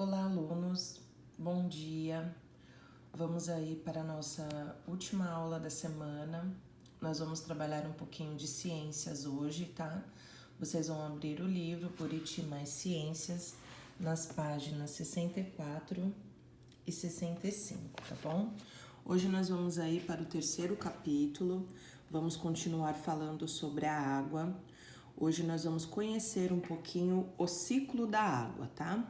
Olá, alunos, bom dia. Vamos aí para a nossa última aula da semana. Nós vamos trabalhar um pouquinho de ciências hoje, tá? Vocês vão abrir o livro Buriti Mais Ciências nas páginas 64 e 65, tá bom? Hoje nós vamos aí para o terceiro capítulo. Vamos continuar falando sobre a água. Hoje nós vamos conhecer um pouquinho o ciclo da água, tá?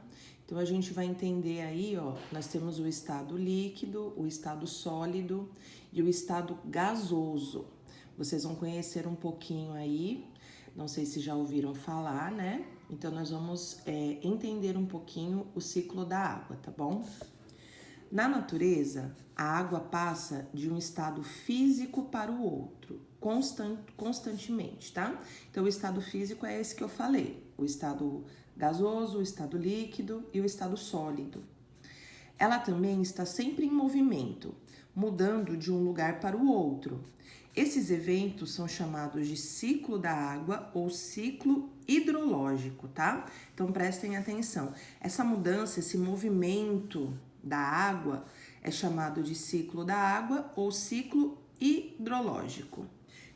Então a gente vai entender aí, ó, nós temos o estado líquido, o estado sólido e o estado gasoso. Vocês vão conhecer um pouquinho aí, não sei se já ouviram falar, né? Então nós vamos entender um pouquinho o ciclo da água, tá bom? Na natureza, a água passa de um estado físico para o outro, constantemente, tá? Então, o estado físico é esse que eu falei: o estado gasoso, o estado líquido e o estado sólido. Ela também está sempre em movimento, mudando de um lugar para o outro. Esses eventos são chamados de ciclo da água ou ciclo hidrológico, tá? Então, prestem atenção. Essa mudança, esse movimento da água é chamado de ciclo da água ou ciclo hidrológico.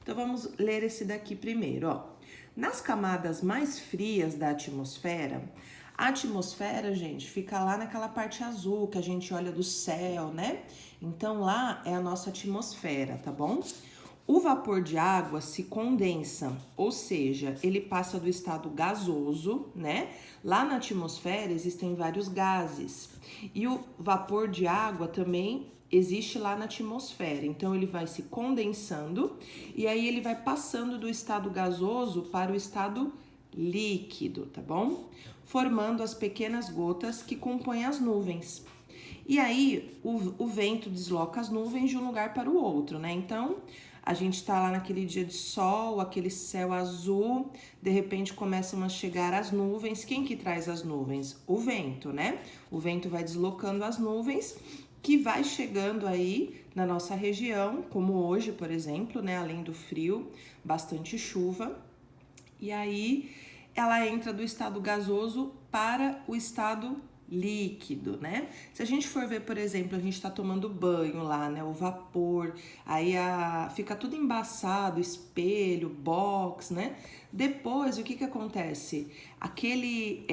Então vamos ler esse daqui primeiro, ó. Nas camadas mais frias da atmosfera, a atmosfera, gente, fica lá naquela parte azul que a gente olha do céu, né? Então lá é a nossa atmosfera, tá bom? O vapor de água se condensa, ou seja, ele passa do estado gasoso, né? Lá na atmosfera existem vários gases e o vapor de água também existe lá na atmosfera. Então ele vai se condensando e aí ele vai passando do estado gasoso para o estado líquido, tá bom? Formando as pequenas gotas que compõem as nuvens. E aí o vento desloca as nuvens de um lugar para o outro, né? Então a gente tá lá naquele dia de sol, aquele céu azul, de repente começam a chegar as nuvens. Quem que traz as nuvens? O vento, né? O vento vai deslocando as nuvens, que vai chegando aí na nossa região, como hoje, por exemplo, né? Além do frio, bastante chuva. E aí ela entra do estado gasoso para o estado líquido, né? Se a gente for ver, por exemplo, a gente tá tomando banho lá, né? O vapor, aí fica tudo embaçado, espelho, box, né? Depois, o que que acontece? Aquele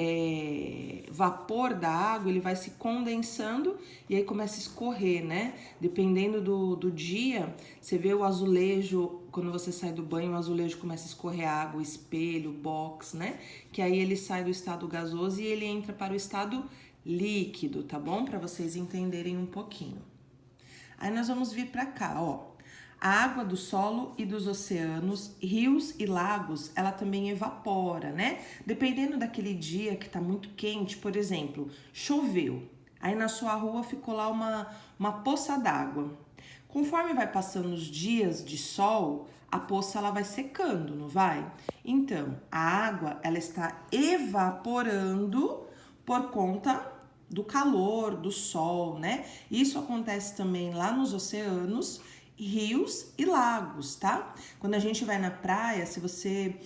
vapor da água, ele vai se condensando e aí começa a escorrer, né? Dependendo do dia, você vê o azulejo, quando você sai do banho, o azulejo começa a escorrer água, o espelho, box, né? Que aí ele sai do estado gasoso e ele entra para o estado líquido, tá bom? Para vocês entenderem um pouquinho. Aí nós vamos vir para cá, ó. A água do solo e dos oceanos, rios e lagos, ela também evapora, né? Dependendo daquele dia que tá muito quente, por exemplo, choveu. Aí na sua rua ficou lá uma poça d'água. Conforme vai passando os dias de sol, a poça ela vai secando, não vai? Então, a água ela está evaporando por conta do calor, do sol, né? Isso acontece também lá nos oceanos, rios e lagos, tá? Quando a gente vai na praia, se você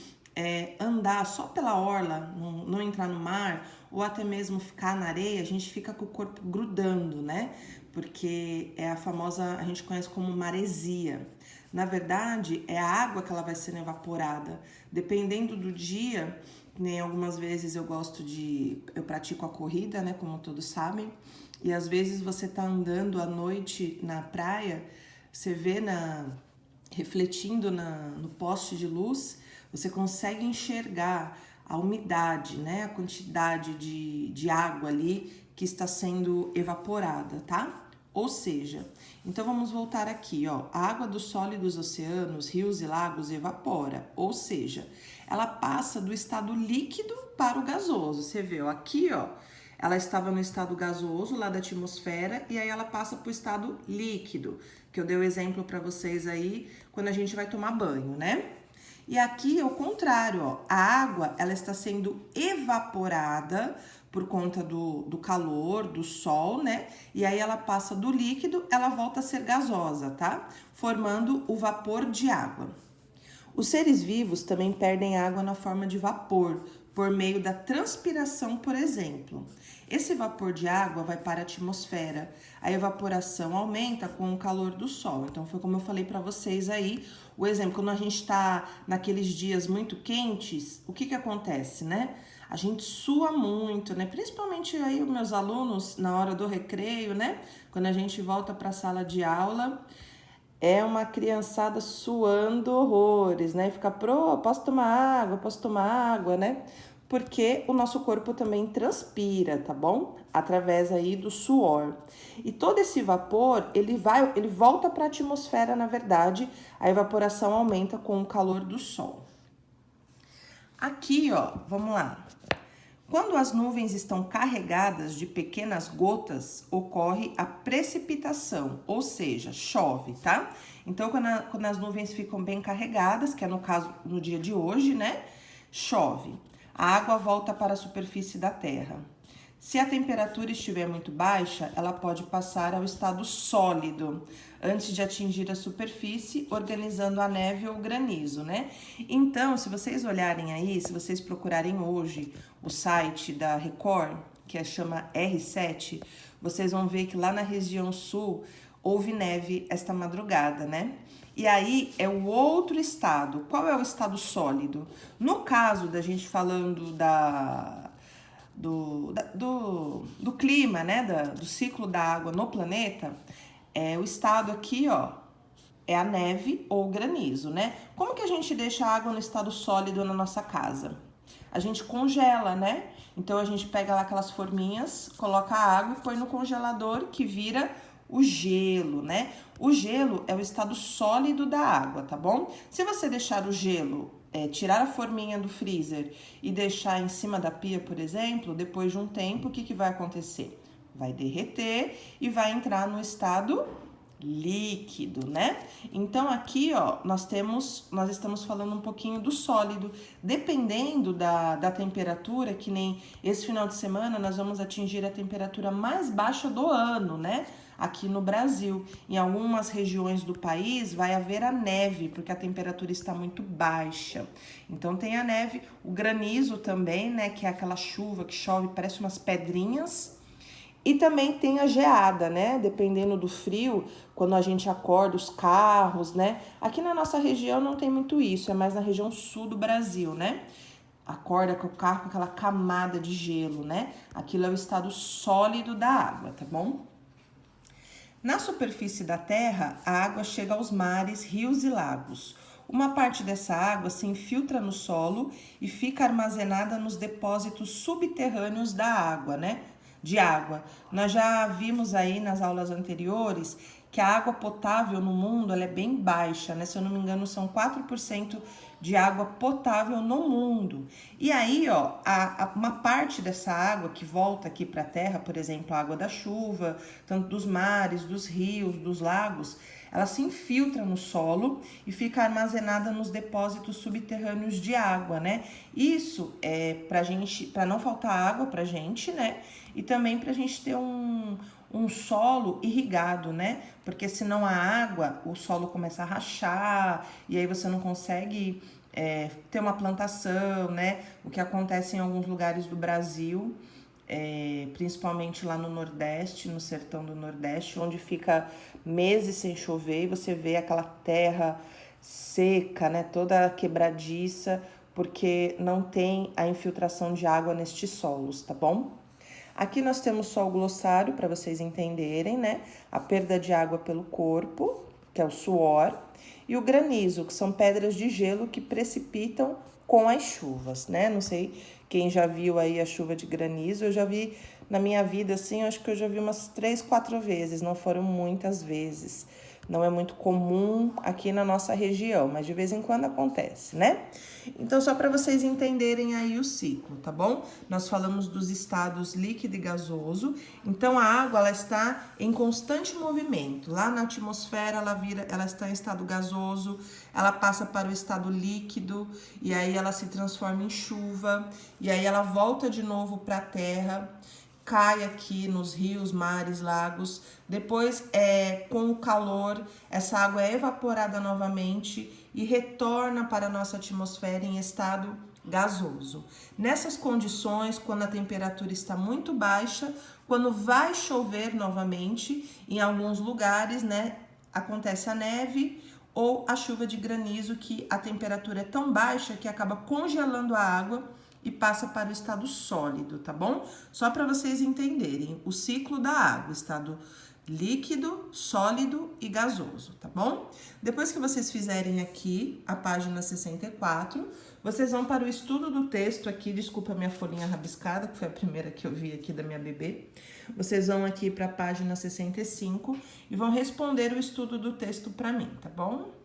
andar só pela orla, não entrar no mar, ou até mesmo ficar na areia, a gente fica com o corpo grudando, né? Porque é a famosa, a gente conhece como maresia. Na verdade, é a água que ela vai sendo evaporada. Dependendo do dia, nem algumas vezes eu pratico a corrida, né, como todos sabem, e às vezes você tá andando à noite na praia, você vê refletindo no poste de luz, você consegue enxergar a umidade, né, a quantidade de água ali que está sendo evaporada, tá? Ou seja, então vamos voltar aqui, ó. A água do solo e dos oceanos, rios e lagos evapora, ou seja, ela passa do estado líquido para o gasoso. Você vê, ó, aqui, ó, ela estava no estado gasoso lá da atmosfera e aí ela passa para o estado líquido, que eu dei o exemplo para vocês aí quando a gente vai tomar banho, né? E aqui é o contrário, ó. A água, ela está sendo evaporada por conta do calor, do sol, né? E aí ela passa do líquido, ela volta a ser gasosa, tá? Formando o vapor de água. Os seres vivos também perdem água na forma de vapor, por meio da transpiração, por exemplo. Esse vapor de água vai para a atmosfera. A evaporação aumenta com o calor do sol. Então, foi como eu falei para vocês aí, o exemplo, quando a gente está naqueles dias muito quentes, o que acontece, né? A gente sua muito, né? Principalmente aí os meus alunos, na hora do recreio, né? Quando a gente volta para a sala de aula, é uma criançada suando horrores, né? Fica, posso tomar água, né? Porque o nosso corpo também transpira, tá bom? Através aí do suor. E todo esse vapor, ele volta para a atmosfera, na verdade, a evaporação aumenta com o calor do sol. Aqui, ó, vamos lá. Quando as nuvens estão carregadas de pequenas gotas, ocorre a precipitação, ou seja, chove, tá? Então, quando as nuvens ficam bem carregadas, que é no caso no dia de hoje, né? Chove. A água volta para a superfície da terra. Se a temperatura estiver muito baixa, ela pode passar ao estado sólido, antes de atingir a superfície, organizando a neve ou granizo, né? Então, se vocês olharem aí, se vocês procurarem hoje o site da Record, que chama R7, vocês vão ver que lá na região sul houve neve esta madrugada, né? E aí é o outro estado. Qual é o estado sólido? No caso da gente falando do clima, né? Do ciclo da água no planeta, o estado aqui, ó, é a neve ou granizo, né? Como que a gente deixa a água no estado sólido na nossa casa? A gente congela, né? Então a gente pega lá aquelas forminhas, coloca a água e põe no congelador, que vira o gelo, né? O gelo é o estado sólido da água, tá bom? Se você deixar o gelo, tirar a forminha do freezer e deixar em cima da pia, por exemplo, depois de um tempo, o que vai acontecer? Vai derreter e vai entrar no estado líquido, né? Então aqui, ó, nós estamos falando um pouquinho do sólido. Dependendo da temperatura, que nem esse final de semana, nós vamos atingir a temperatura mais baixa do ano, né? Aqui no Brasil. Em algumas regiões do país vai haver a neve, porque a temperatura está muito baixa. Então tem a neve, o granizo também, né? Que é aquela chuva que chove, parece umas pedrinhas. E também tem a geada, né? Dependendo do frio, quando a gente acorda, os carros, né? Aqui na nossa região não tem muito isso, é mais na região sul do Brasil, né? Acorda com o carro com aquela camada de gelo, né? Aquilo é o estado sólido da água, tá bom? Na superfície da Terra, a água chega aos mares, rios e lagos. Uma parte dessa água se infiltra no solo e fica armazenada nos depósitos subterrâneos da água, né? De água. Nós já vimos aí nas aulas anteriores que a água potável no mundo ela é bem baixa, né? Se eu não me engano, são 4% de água potável no mundo. E aí, ó, uma parte dessa água que volta aqui para a Terra, por exemplo, a água da chuva, tanto dos mares, dos rios, dos lagos, ela se infiltra no solo e fica armazenada nos depósitos subterrâneos de água, né? Isso é para não faltar água pra gente, né? E também pra gente ter um solo irrigado, né? Porque senão a água, o solo começa a rachar e aí você não consegue ter uma plantação, né? O que acontece em alguns lugares do Brasil, principalmente lá no Nordeste, no sertão do Nordeste, onde fica meses sem chover e você vê aquela terra seca, né? Toda quebradiça, porque não tem a infiltração de água nestes solos, tá bom? Aqui nós temos só o glossário para vocês entenderem, né? A perda de água pelo corpo, que é o suor, e o granizo, que são pedras de gelo que precipitam com as chuvas, né? Não sei quem já viu aí a chuva de granizo, eu já vi na minha vida, assim, eu acho que eu já vi umas 3, 4 vezes, não foram muitas vezes. Não é muito comum aqui na nossa região, mas de vez em quando acontece, né? Então, só para vocês entenderem aí o ciclo, tá bom? Nós falamos dos estados líquido e gasoso. Então, a água, ela está em constante movimento. Lá na atmosfera, ela está em estado gasoso, ela passa para o estado líquido, e aí ela se transforma em chuva, e aí ela volta de novo para a terra, cai aqui nos rios, mares, lagos. Depois, com o calor, essa água é evaporada novamente e retorna para a nossa atmosfera em estado gasoso. Nessas condições, quando a temperatura está muito baixa, quando vai chover novamente, em alguns lugares, né, acontece a neve ou a chuva de granizo, que a temperatura é tão baixa que acaba congelando a água e passa para o estado sólido, tá bom? Só para vocês entenderem o ciclo da água, estado líquido, sólido e gasoso, tá bom? Depois que vocês fizerem aqui a página 64, vocês vão para o estudo do texto aqui, desculpa a minha folhinha rabiscada, que foi a primeira que eu vi aqui da minha bebê. Vocês vão aqui para a página 65 e vão responder o estudo do texto para mim, tá bom?